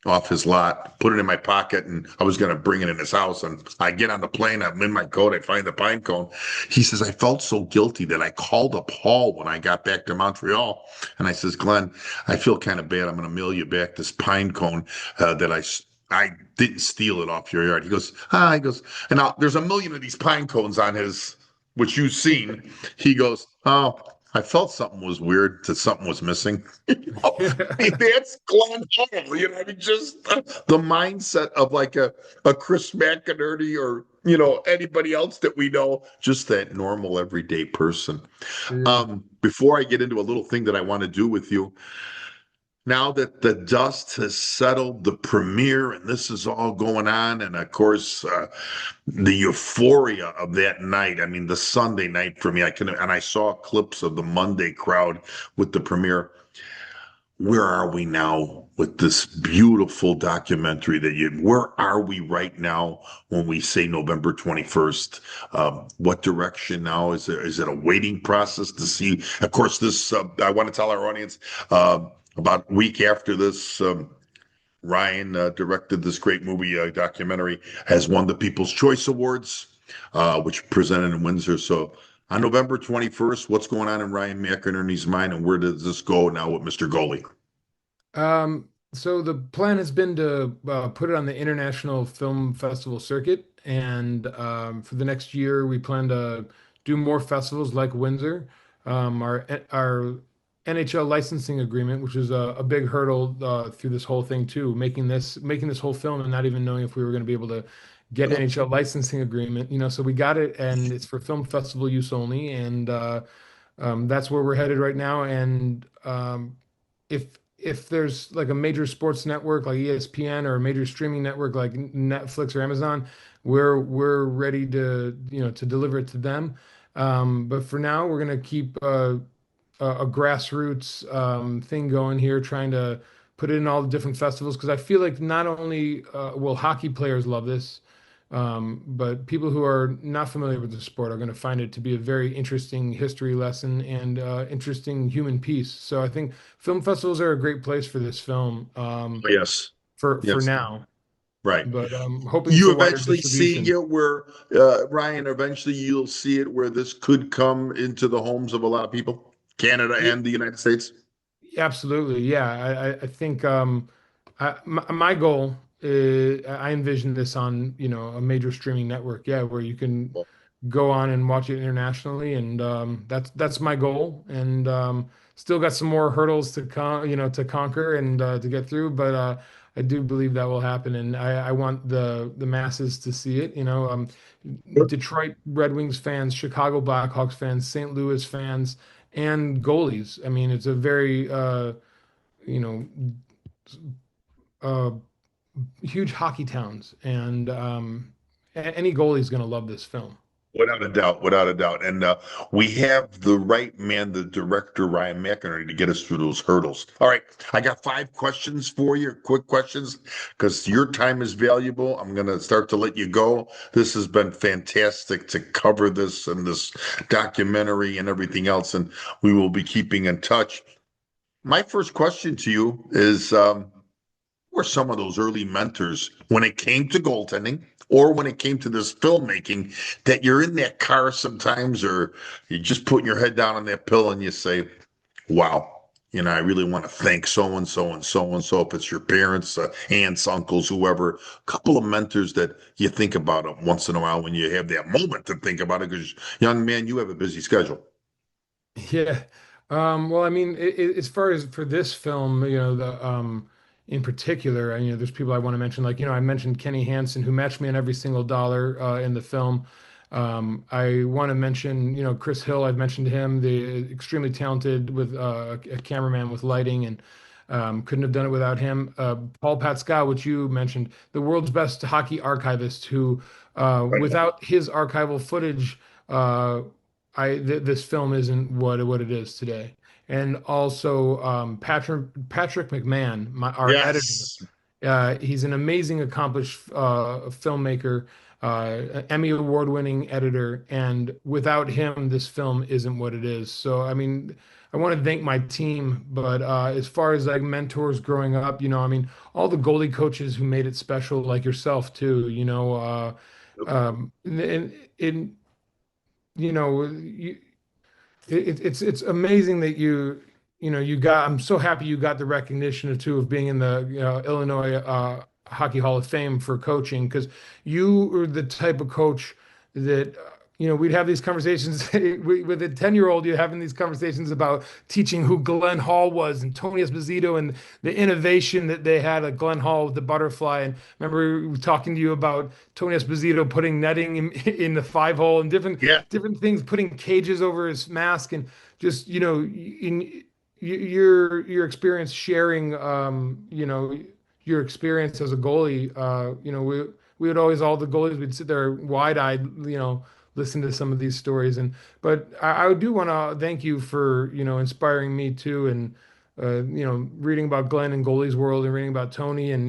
off his lot, put it in my pocket, and I was going to bring it in his house. And I get on the plane, I'm in my coat, I find the pine cone. He says, I felt so guilty that I called up Hall when I got back to Montreal. And I says, Glenn, I feel kind of bad. I'm going to mail you back this pine cone that I didn't steal it off your yard. He goes, and now there's a million of these pine cones on his, which you've seen. He goes, oh, I felt something was weird, that something was missing. That's Glenn Hall, just the mindset of like a Chris McInerney or, anybody else that we know, just that normal everyday person. Before I get into a little thing that I want to do with you, now that the dust has settled, the premiere, and this is all going on, and of course, the euphoria of that night. I mean, the Sunday night for me, I saw clips of the Monday crowd with the premiere. Where are we now with this beautiful documentary where are we right now when we say November 21st? What direction now? Is it a waiting process to see? Of course, this, I want to tell our audience, about a week after this, Ryan directed this great movie documentary, has won the People's Choice Awards, which presented in Windsor. So on November 21st, what's going on in Ryan McInerney's mind, and where does this go now with Mr. Goalie? So the plan has been to put it on the International Film Festival circuit, and for the next year, we plan to do more festivals like Windsor. Our NHL licensing agreement, which is a big hurdle through this whole thing too, making this whole film and not even knowing if we were going to be able to get an NHL licensing agreement. So we got it, and it's for film festival use only, and that's where we're headed right now. And if there's like a major sports network like ESPN or a major streaming network like Netflix or Amazon, we're ready to deliver it to them. But for now, we're going to keep a grassroots thing going here, trying to put it in all the different festivals, because I feel like not only will hockey players love this, but people who are not familiar with the sport are going to find it to be a very interesting history lesson and interesting human piece. So I think film festivals are a great place for this film. Yes. For now. Right. But hoping you for eventually seeing it where, Ryan, eventually you'll see it where this could come into the homes of a lot of people. Canada and the United States? Absolutely, yeah. I think my goal I envision this on, a major streaming network, yeah, where you can go on and watch it internationally, and that's my goal. And still got some more hurdles to conquer and to get through, but I do believe that will happen, and I want the masses to see it. Detroit Red Wings fans, Chicago Blackhawks fans, St. Louis fans, and goalies. I mean, it's a very you know uh, huge hockey towns, and any goalie is going to love this film. Without a doubt, without a doubt. And we have the right man, the director, Ryan McInerney, to get us through those hurdles. All right, I got 5 questions for you, quick questions, because your time is valuable. I'm going to start to let you go. This has been fantastic to cover this and this documentary and everything else, and we will be keeping in touch. My first question to you is, who were some of those early mentors when it came to goaltending, or when it came to this filmmaking, that you're in that car sometimes, or you're just putting your head down on that pill and you say, wow, I really want to thank so-and-so and so-and-so, if it's your parents, aunts, uncles, whoever, a couple of mentors that you think about it once in a while when you have that moment to think about it, because, young man, you have a busy schedule. Yeah. Well, I mean, as far as for this film, in particular, there's people I want to mention, like, I mentioned Kenny Hansen, who matched me on every single dollar in the film. I want to mention, Chris Hill. I've mentioned him, the extremely talented with a cameraman with lighting, and couldn't have done it without him. Paul Patscott, which you mentioned, the world's best hockey archivist, who without his archival footage, this film isn't what it is today. And also Patrick McMahon, our editor. He's an amazing, accomplished filmmaker, Emmy Award-winning editor, and without him, this film isn't what it is. So, I mean, I want to thank my team, but as far as like mentors growing up, all the goalie coaches who made it special, like yourself too, it's amazing that you got. I'm so happy you got the recognition too of being in the Illinois Hockey Hall of Fame for coaching, because you are the type of coach that we'd have these conversations with a 10-year-old. You're having these conversations about teaching who Glenn Hall was and Tony Esposito and the innovation that they had at Glenn Hall with the butterfly. And remember talking to you about Tony Esposito putting netting in the 5-hole and different things, putting cages over his mask, and just in your experience sharing your experience as a goalie. We would always, all the goalies, we'd sit there wide-eyed, listen to some of these stories. But I do want to thank you for, inspiring me too. And, reading about Glenn and Goalie's World, and reading about Tony, and,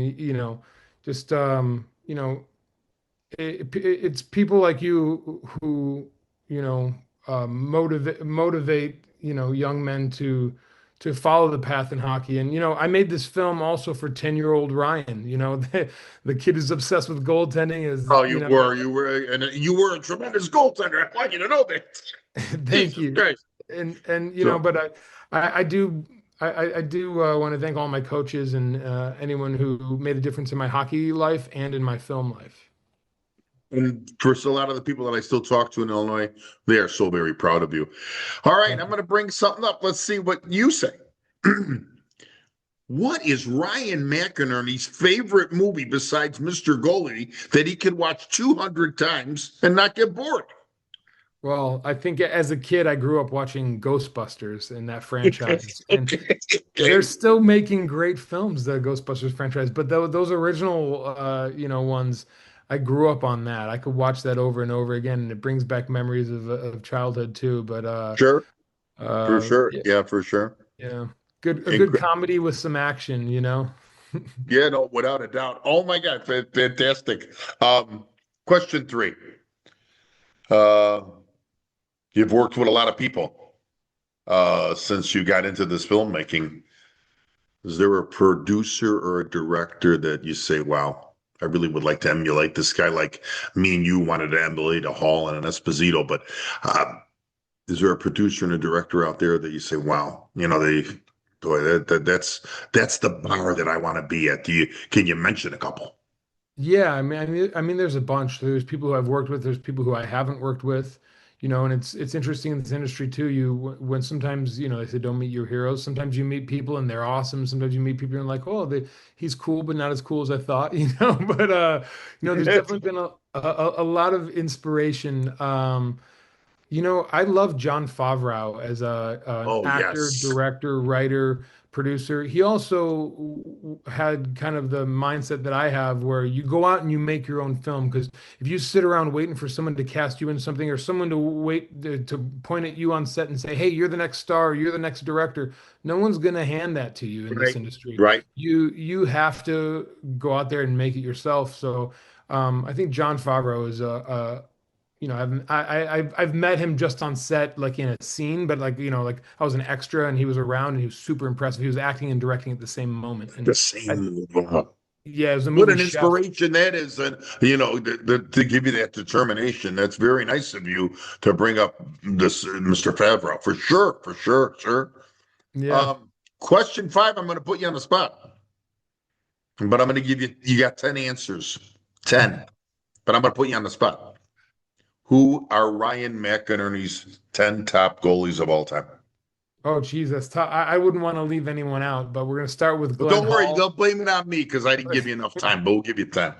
it's people like you who, motivate, young men to follow the path in hockey. And, I made this film also for 10-year-old Ryan, the kid who's obsessed with goaltending. You were a tremendous goaltender. I want you to know that. Thank you. Christ. And but I do want to thank all my coaches and anyone who made a difference in my hockey life and in my film life. And for a lot of the people that I still talk to in Illinois, they are so very proud of you. All right, I'm going to bring something up. Let's see what you say. What is Ryan McInerney's favorite movie besides Mr. Goalie that he could watch 200 times and not get bored? Well, I think as a kid, I grew up watching Ghostbusters in that franchise. And they're still making great films, the Ghostbusters franchise. But those original, ones, I grew up on that. I could watch that over and over again, and it brings back memories of childhood too. But sure, for sure, yeah, for sure, yeah. Good comedy with some action, Yeah, no, without a doubt. Oh my God, fantastic. Question 3. You've worked with a lot of people since you got into this filmmaking. Is there a producer or a director that you say, wow, I really would like to emulate this guy, like me and you wanted to emulate a Hall and an Esposito? But is there a producer and a director out there that you say, wow, that's the bar that I want to be at? Can you mention a couple? Yeah, I mean, there's a bunch. There's people who I've worked with. There's people who I haven't worked with. And it's interesting in this industry too. When sometimes they say don't meet your heroes. Sometimes you meet people and they're awesome. Sometimes you meet people and like, oh, he's cool, but not as cool as I thought. But there's definitely been a lot of inspiration. I love John Favreau as an Oh, actor, yes. director, writer, producer. He also had kind of the mindset that I have where you go out and you make your own film. Because if you sit around waiting for someone to cast you in something or someone to wait to point at you on set and say, hey, you're the next star, you're the next director, no one's going to hand that to you in this Right. industry. Right. You have to go out there and make it yourself. So I think John Favreau is I've met him just on set, like in a scene, but like I was an extra and he was around and he was super impressive. He was acting and directing at the same moment. The And I, same. yeah, it was a What movie an Chef. inspiration that is, and to give you that determination. That's very nice of you to bring up this Mr. Favreau for sure, for sure, sure. Yeah. Question 5. I'm going to put you on the spot, but I'm going to give you. You got 10 answers, 10, but I'm going to put you on the spot. Who are Ryan McInerney's 10 top goalies of all time? Oh, geez, that's tough. I wouldn't want to leave anyone out, but we're gonna start with But Glenn don't worry, Hall. they'll blame it on me because I didn't give you enough time, but we'll give you 10.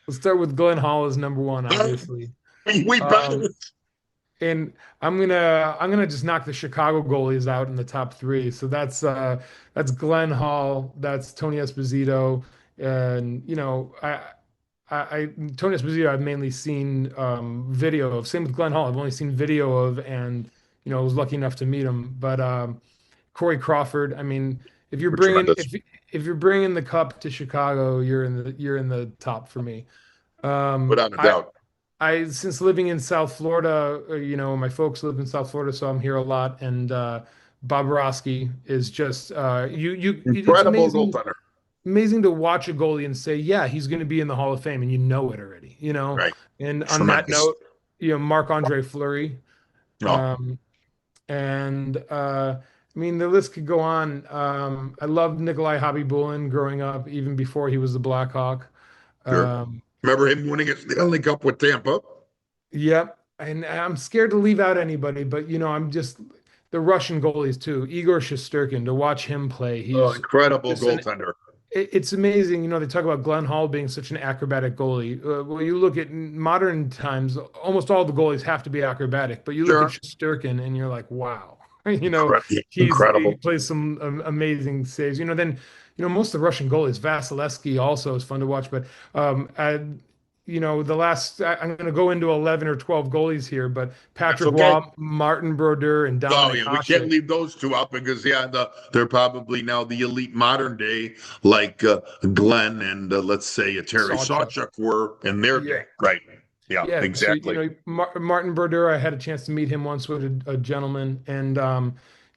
Let's start with Glenn Hall as number one, obviously. We better. And I'm gonna just knock the Chicago goalies out in the top three. So that's Glenn Hall, that's Tony Esposito, and Tony Esposito I've mainly seen video of. Same with Glenn Hall, I've only seen video of, and I was lucky enough to meet him. But Corey Crawford, I mean, if you're We're bringing tremendous. if you're bringing the cup to Chicago, you're in the top for me. Without a I doubt. I since living in South Florida, my folks live in South Florida, so I'm here a lot. And Bob Roski is just it's Incredible amazing, goaltender. amazing to watch a goalie and say, yeah, he's going to be in the Hall of Fame, and you know it already. Right. And on that Tremendous. note, Marc-Andre Fleury, Oh, and I mean the list could go on. I loved Nikolai Khabibulin growing up, even before he was the Blackhawk. sure. Um, Remember him winning the Stanley Cup with Tampa? Yep. And I'm scared to leave out anybody, but I'm just the Russian goalies too. Igor Shesterkin, to watch him play, Oh, he's incredible just an goaltender. it's amazing. They talk about Glenn Hall being such an acrobatic goalie. Well, you look at modern times, almost all the goalies have to be acrobatic, but you look at Sure. Shesterkin and you're like, wow. He Incredible. plays some amazing saves. Most of the Russian goalies, Vasilevsky also is fun to watch, but the last I'm going to go into 11 or 12 goalies here, but That's Patrick okay. Waugh, Martin Brodeur, and Oh, Dominic yeah, we can't Hasek. leave those two out because, yeah, they're probably now the elite modern day, like Glenn and let's say Terry Sawchuk. Sawchuk were in their Yeah. day. Right. Yeah, Yeah, so exactly. Martin Brodeur, I had a chance to meet him once with a gentleman, and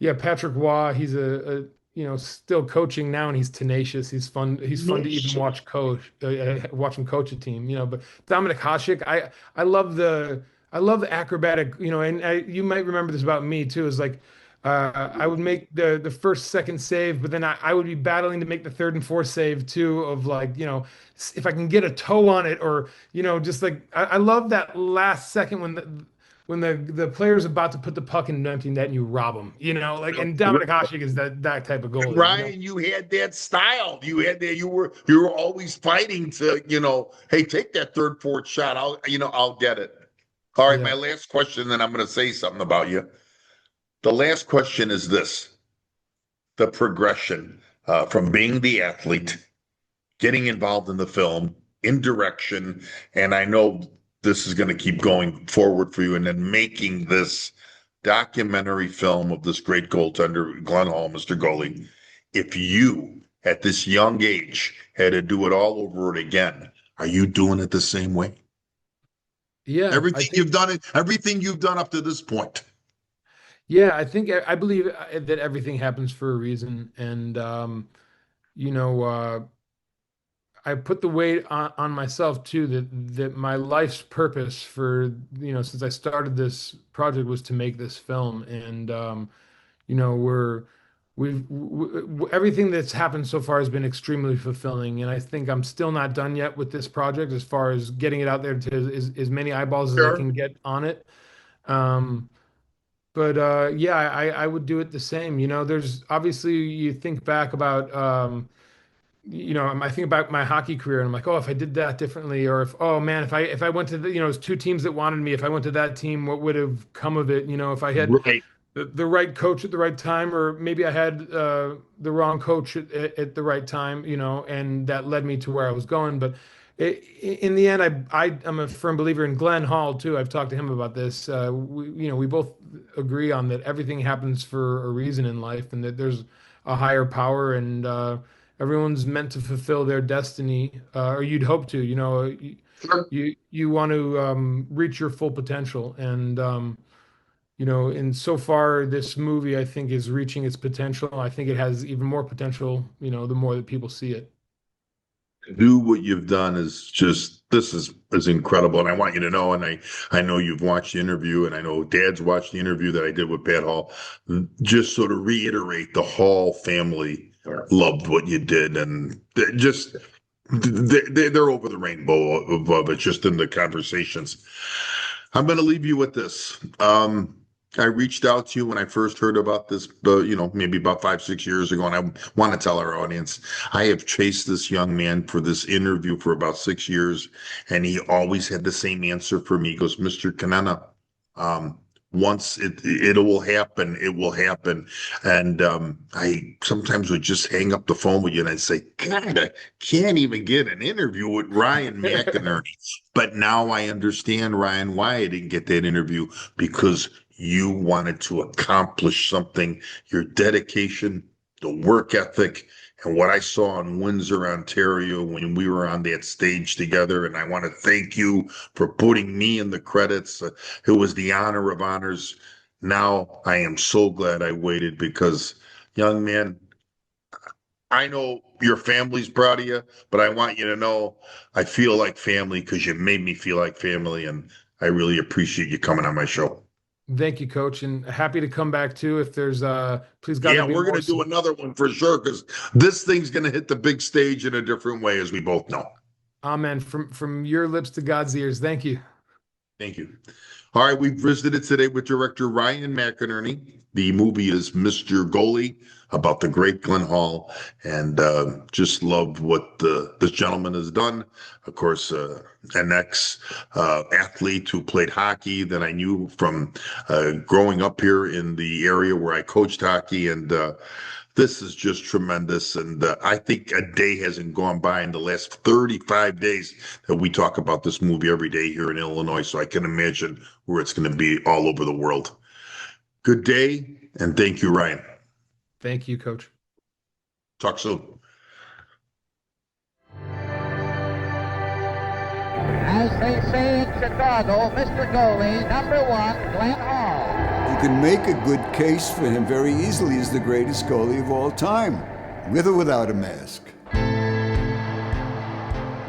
yeah, Patrick Waugh, he's still coaching now, and he's tenacious. He's fun. He's fun to even watch him coach a team. But Dominic Hasek, I love the acrobatic. And you might remember this about me too. Is like I would make the first, second save, but then I would be battling to make the third and fourth save too. Of like, if I can get a toe on it, or just like I love that last second when the player's about to put the puck in an empty net and you rob them. And Dominic Hasek is that type of goalie. Ryan, you had that style. You had that. You were always fighting to, hey, take that third, fourth shot. I'll get it. All right, Yeah. my last question, then I'm going to say something about you. The last question is this: the progression from being the athlete, getting involved in the film, in direction, and I know this is going to keep going forward for you, and then making this documentary film of this great goaltender, Glenn Hall, Mr. Goalie. If you, at this young age, had to do it all over again, are you doing it the same way? Yeah, Everything you've done up to this point. yeah, I believe that everything happens for a reason, and I put the weight on myself too, that my life's purpose for since I started this project was to make this film. And we're everything that's happened so far has been extremely fulfilling, and I think I'm still not done yet with this project as far as getting it out there to as many eyeballs as I can get on it. Yeah, I would do it the same. There's obviously, you think back about, I think about my hockey career and I'm like, oh, if I did that differently, or oh man, if I went to it was two teams that wanted me. If I went to that team, what would have come of it? If I had the right coach at the right time, or maybe I had the wrong coach at the right time, and that led me to where I was going. But in the end, I'm a firm believer in Glenn Hall too. I've talked to him about this. We both agree on that everything happens for a reason in life, and that there's a higher power, and everyone's meant to fulfill their destiny, or you'd hope to. You want to reach your full potential, and and so far this movie, I think, is reaching its potential. I think it has even more potential, the more that people see it. Do what you've done this is incredible, and I want you to know, and I know you've watched the interview, and I know Dad's watched the interview that I did with Pat Hall. Just sort of reiterate, the Hall family loved what you did, and they're over the rainbow above it, just in the conversations. I'm going to leave you with this. I reached out to you when I first heard about this, maybe about 5-6 years ago, and I want to tell our audience, I have chased this young man for this interview for about 6 years, and he always had the same answer for me. He goes, Mr. Conenna, once it will happen, it will happen. And I sometimes would just hang up the phone with you and I'd say, God, I can't even get an interview with Ryan McInerney. But now I understand, Ryan, why I didn't get that interview, because you wanted to accomplish something. Your dedication, the work ethic, and what I saw in Windsor, Ontario, when we were on that stage together. And I want to thank you for putting me in the credits. It was the honor of honors. Now I am so glad I waited, because, young man, I know your family's proud of you, but I want you to know I feel like family, because you made me feel like family. And I really appreciate you coming on my show. Thank you, Coach, and happy to come back too if there's please God. Yeah, we're going to do another one for sure, because this thing's going to hit the big stage in a different way, as we both know. Amen. From your lips to God's ears. Thank you. Thank you. All right, we've visited today with director Ryan McInerney. The movie is Mr. Goalie, about the great Glenn Hall, and just loved what this gentleman has done. Of course, an ex-athlete who played hockey that I knew from growing up here in the area where I coached hockey, and this is just tremendous. And I think a day hasn't gone by in the last 35 days that we talk about this movie every day here in Illinois, so I can imagine where it's going to be all over the world. Good day, and thank you, Ryan. Thank you, Coach. Talk soon. As they say in Chicago, Mr. Goalie, number 1, Glenn Hall. You can make a good case for him very easily as the greatest goalie of all time, with or without a mask.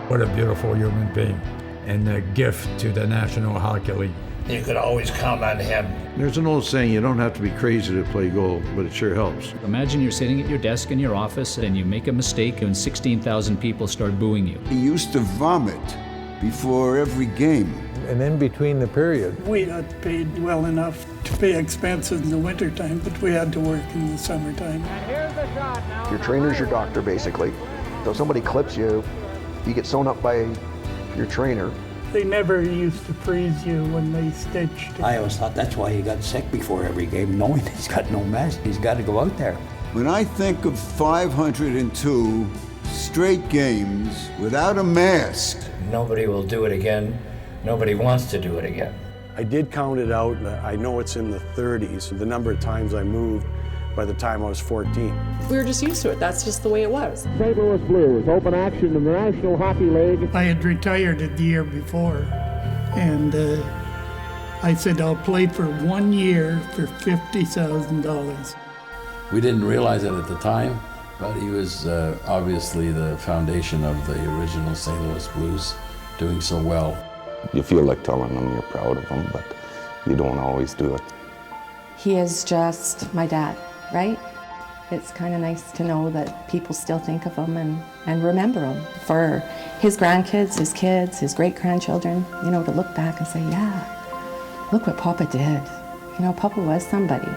What a beautiful human being, and a gift to the National Hockey League. You could always count on him. There's an old saying, you don't have to be crazy to play goal, but it sure helps. Imagine you're sitting at your desk in your office and you make a mistake and 16,000 people start booing you. He used to vomit before every game. And in between the period. We got paid well enough to pay expenses in the wintertime, but we had to work in the summertime. And here's the shot now. Your trainer's your doctor, basically. So if somebody clips you, you get sewn up by your trainer. They never used to freeze you when they stitched. I always thought that's why he got sick before every game, knowing he's got no mask. He's got to go out there. When I think of 502 straight games without a mask. Nobody will do it again. Nobody wants to do it again. I did count it out. I know it's in the 30s, the number of times I moved by the time I was 14. We were just used to it. That's just the way it was. St. Louis Blues, open action in the National Hockey League. I had retired the year before, and I said I'll play for 1 year for $50,000. We didn't realize it at the time, but he was obviously the foundation of the original St. Louis Blues, doing so well. You feel like telling them you're proud of them, but you don't always do it. He is just my dad, right? it's kind of nice to know that people still think of him and remember him for his grandkids, his kids, his great-grandchildren, you know, to look back and say, yeah, look what Papa did. You know, Papa was somebody.